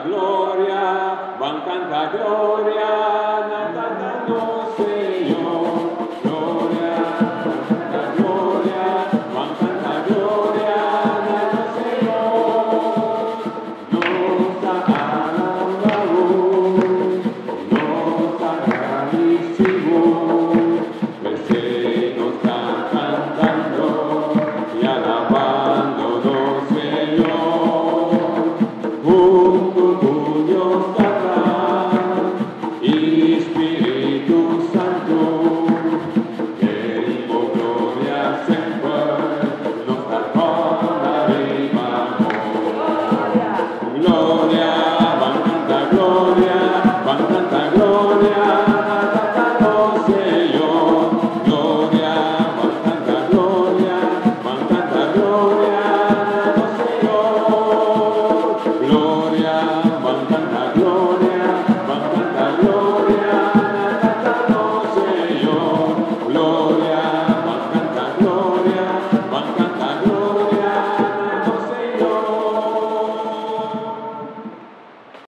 Gloria, van canta gloria, cantando Señor. Gloria, canta gloria, van canta gloria, cantando Señor. Nos alabamos, nos agradecemos, pues Él nos está cantando y alabándonos, Señor. Junto tuyo estará Espíritu Santo, que dimos gloria siempre, nos alabamos. Gloria, van canta gloria, cantando Señor. Gloria, van canta gloria, cantando Señor. Gloria.